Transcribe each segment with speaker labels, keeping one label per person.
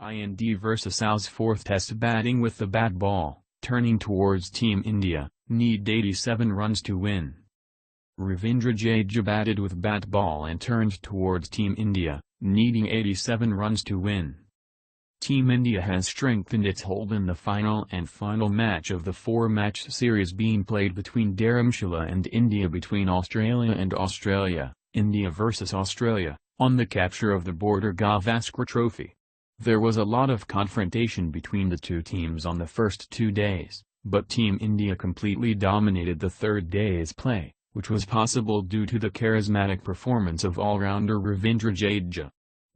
Speaker 1: IND vs AUS fourth test batting with the bat ball, turning towards Team India, need 87 runs to win. Ravindra Jadeja batted with bat ball and turned towards Team India, needing 87 runs to win. Team India has strengthened its hold in the final match of the four-match series being played between Dharamshala and India between Australia and Australia, India vs Australia, on the capture of the Border Gavaskar Trophy. There was a lot of confrontation between the two teams on the first 2 days, but Team India completely dominated the third day's play, which was possible due to the charismatic performance of all-rounder Ravindra Jadeja.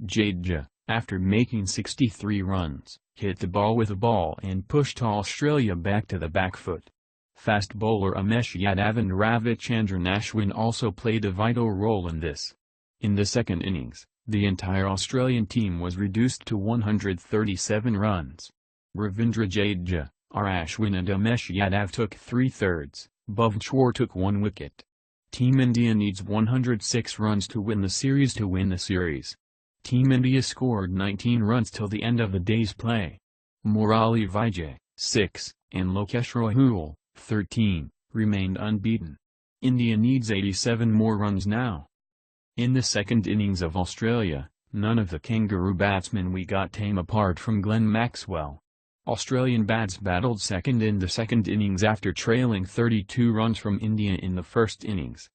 Speaker 1: Jadeja, after making 63 runs, hit the ball with a ball and pushed Australia back to the back foot. Fast bowler Umesh Yadav and Ravichandran Ashwin also played a vital role in this. In the second innings, the entire Australian team was reduced to 137 runs. Ravindra Jadeja, R. Ashwin and Umesh Yadav took 3/3, Bhuvneshwar took 1 wicket. Team India needs 106 runs to win the series. Team India scored 19 runs till the end of the day's play. Murali Vijay, 6, and Lokesh Rahul, 13, remained unbeaten. India needs 87 more runs now. In the second innings of Australia, none of the Kangaroo batsmen we got tame apart from Glenn Maxwell. Australian bats battled second in the second innings after trailing 32 runs from India in the first innings.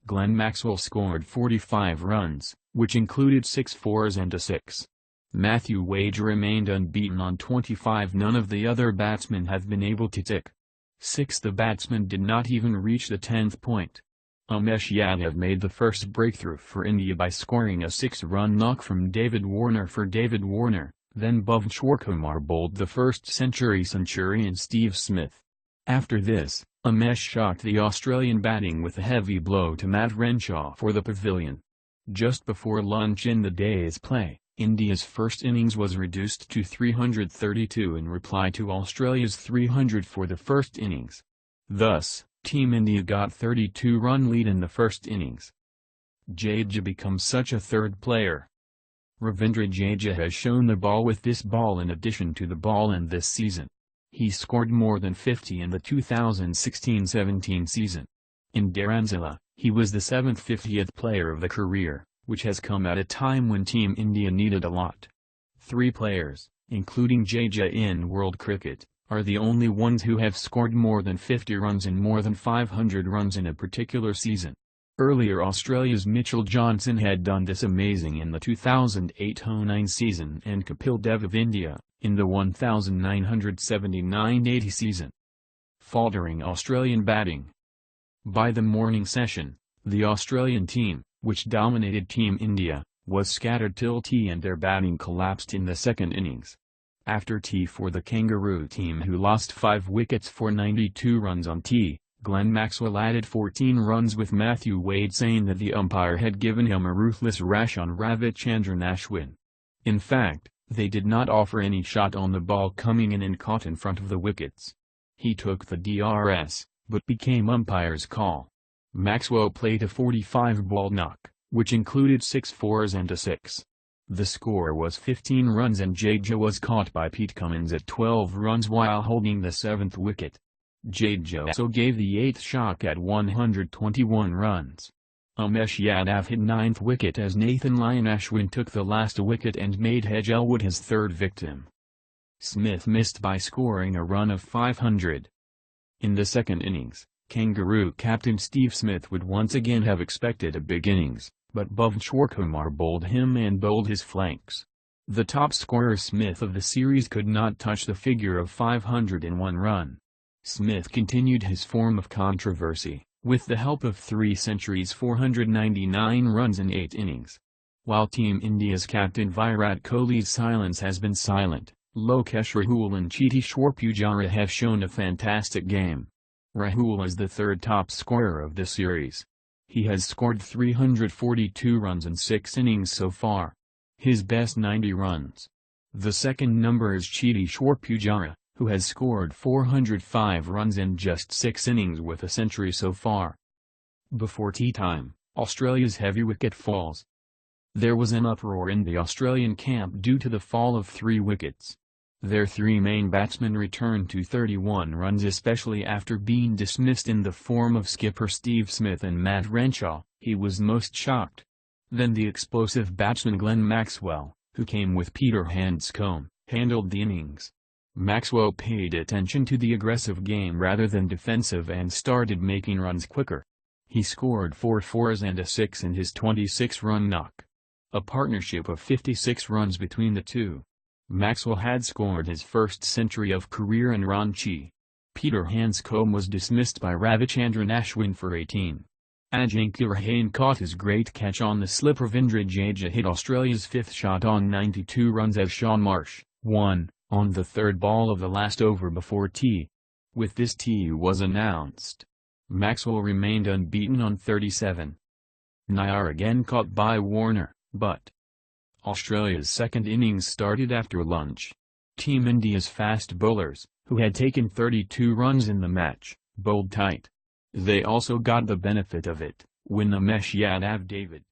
Speaker 1: Glenn Maxwell scored 45 runs, which included 6 fours and a 6. Matthew Wade remained unbeaten on 25. None of the other batsmen have been able to tick 6. The batsman did not even reach the 10th point. Umesh Yadav made the first breakthrough for India by scoring a 6-run knock from David Warner for David Warner, then Bhuvneshwar Kumar bowled the first centurion Steve Smith. After this, Umesh shocked the Australian batting with a heavy blow to Matt Renshaw for the pavilion. Just before lunch in the day's play, India's first innings was reduced to 332 in reply to Australia's 300 for the first innings. Thus, Team India got 32-run lead in the first innings. Jadeja becomes such a third player. Ravindra Jadeja has shown the ball with this ball in addition to the ball in this season. He scored more than 50 in the 2016-17 season. In Dharamshala, he was the 7th 50th player of the career, which has come at a time when Team India needed a lot. 3 players, including Jadeja in world cricket, are the only ones who have scored more than 50 runs and more than 500 runs in a particular season. Earlier Australia's Mitchell Johnson had done this amazing in the 2008-09 season and Kapil Dev of India, in the 1979-80 season. Faltering Australian batting. By the morning session, the Australian team, which dominated Team India, was scattered till tea and their batting collapsed in the second innings. After tea for the Kangaroo team who lost 5 wickets for 92 runs on tea, Glenn Maxwell added 14 runs with Matthew Wade saying that the umpire had given him a ruthless rash on Ravichandran Ashwin. In fact, they did not offer any shot on the ball coming in and caught in front of the wickets. He took the DRS, but became umpire's call. Maxwell played a 45-ball knock, which included 6 fours and a 6. The score was 15 runs and Jadeja was caught by Pete Cummins at 12 runs while holding the 7th wicket. Jadeja also gave the 8th shock at 121 runs. Umesh Yadav hit 9th wicket as Nathan Lyon Ashwin took the last wicket and made Hedge Elwood his third victim. Smith missed by scoring a run of 500. In the second innings, Kangaroo captain Steve Smith would once again have expected a big innings, but Bhuvneshwar Kumar bowled him and bowled his flanks. The top scorer Smith of the series could not touch the figure of 501 run. Smith continued his form of controversy, with the help of 3 centuries 499 runs in 8 innings. While Team India's captain Virat Kohli's silence has been silent, Lokesh Rahul and Cheteshwar Pujara have shown a fantastic game. Rahul is the third top scorer of the series. He has scored 342 runs in 6 innings so far. His best 90 runs. The second number is Cheteshwar Pujara, who has scored 405 runs in just 6 innings with a century so far. Before tea time, Australia's heavy wicket falls. There was an uproar in the Australian camp due to the fall of 3 wickets. Their 3 main batsmen returned to 31 runs, especially after being dismissed in the form of skipper Steve Smith and Matt Renshaw. He was most shocked. Then the explosive batsman Glenn Maxwell, who came with Peter Handscomb, handled the innings. Maxwell paid attention to the aggressive game rather than defensive and started making runs quicker. He scored 4 fours and a 6 in his 26-run knock. A partnership of 56 runs between the two. Maxwell had scored his first century of career in Ranchi. Peter Handscomb was dismissed by Ravichandran Ashwin for 18. Ajinkya Rahane caught his great catch on the slip. Ravindra Jadeja hit Australia's 5th shot on 92 runs as Sean Marsh won on the 3rd ball of the last over before tea. With this tea was announced, Maxwell remained unbeaten on 37. Nair again caught by Warner, but Australia's second innings started after lunch. Team India's fast bowlers, who had taken 32 runs in the match, bowled tight. They also got the benefit of it when Umesh Yadav David